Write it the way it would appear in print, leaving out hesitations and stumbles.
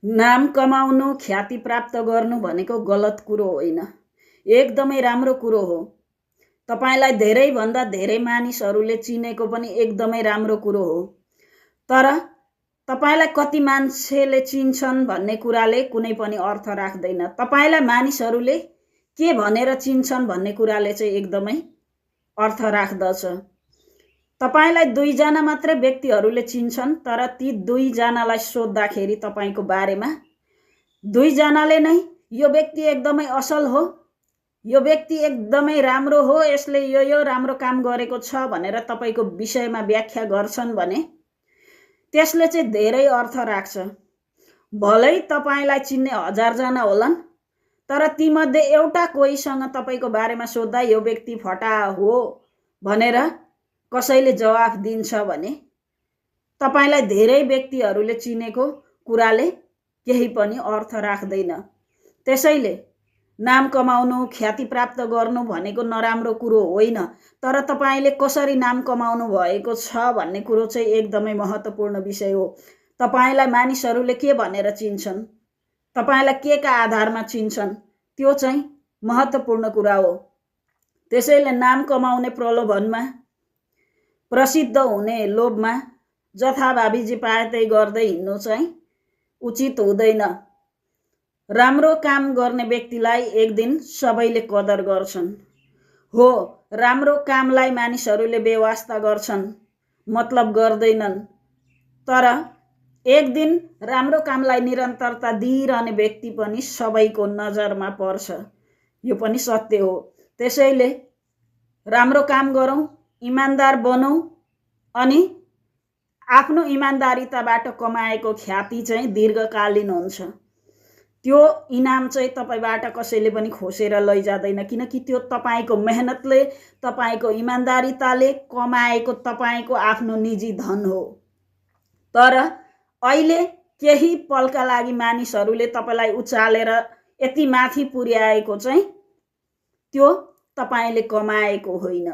नाम कमाउनु, ख्याति प्राप्त गर्नु भनेको गलत कुरो होइन, एकदमै राम्रो कुरो हो। तपाईलाई धेरैभन्दा धेरै मानिसहरूले चिनेको पनि एकदमै राम्रो कुरो हो। तर तपाईलाई कति मान्छेले चिन्छन् भन्ने कुराले कुनै पनि अर्थ राख्दैन। तपाईलाई मानिसहरूले के भनेर चिन्छन् भन्ने कुराले चाहिँ एकदमै अर्थ राख्दछ। तपाईलाई 2 जना मात्रै व्यक्तिहरूले चिन्छन्, तर ती 2 जनालाई सोद्धाखेरि तपाईको बारेमा 2 जनाले नै यो व्यक्ति एकदमै असल हो, यो व्यक्ति एकदमै राम्रो हो, यसले यो राम्रो काम गरेको छ भनेर तपाईको विषयमा व्याख्या गर्छन् भने त्यसले चाहिँ धेरै अर्थ राख्छ। भलै तपाईलाई चिन्ने 1000 जना होलान्, तर तीमध्ये एउटा कोहीसँग तपाईको बारेमा सोध्दा यो व्यक्ति फटा हो भनेर कसैले जवाफ दिन्छ भने तपाईलाई धेरै व्यक्तिहरूले चिनेको कुराले केही पनि अर्थ राख्दैन। त्यसैले नाम कमाउनु, ख्याति प्राप्त गर्नु भनेको नराम्रो कुरो होइन, तर तपाईले कसरी नाम कमाउनु भएको छ भन्ने कुरो चाहिँ एकदमै महत्त्वपूर्ण विषय हो। तपाईलाई मानिसहरूले के भनेर चिन्छन्, तपाईलाई के का आधारमा चिन्छन्, त्यो चाहिँ महत्त्वपूर्ण कुरा हो। त्यसैले नाम कमाउने प्रलोभनमा, प्रसिद्ध हुने लोभमा जथाभावी जे पाए त्यही गर्दै हिँड्नु चाहिँ उचित हुँदैन। राम्रो काम गर्ने व्यक्तिलाई एक दिन सबैले कदर गर्छन्। हो, राम्रो कामलाई मानिसहरूले बेवास्ता गर्छन्, मतलब गर्दैनन्, तर एक दिन राम्रो कामलाई निरन्तरता दिइरहने व्यक्ति पनि सबैको नजरमा पर्छ। यो पनि सत्य हो। त्यसैले राम्रो काम गरौँ, इमानदार बनौँ, अनि आफ्नो इमानदारिताबाट कमाएको ख्याति चाहिँ दीर्घकालीन हुन्छ। त्यो इनाम चाहिँ तपाईबाट कसैले पनि खोसेर लैजादैन, किनकि त्यो तपाईको मेहनतले, तपाईको इमानदारिताले कमाएको तपाईको आफ्नो निजी धन हो। तर अहिले केही पलका लागि मानिसहरूले तपाईलाई उचालेर यति माथि पुर्याएको चाहिँ त्यो तपाईले कमाएको होइन।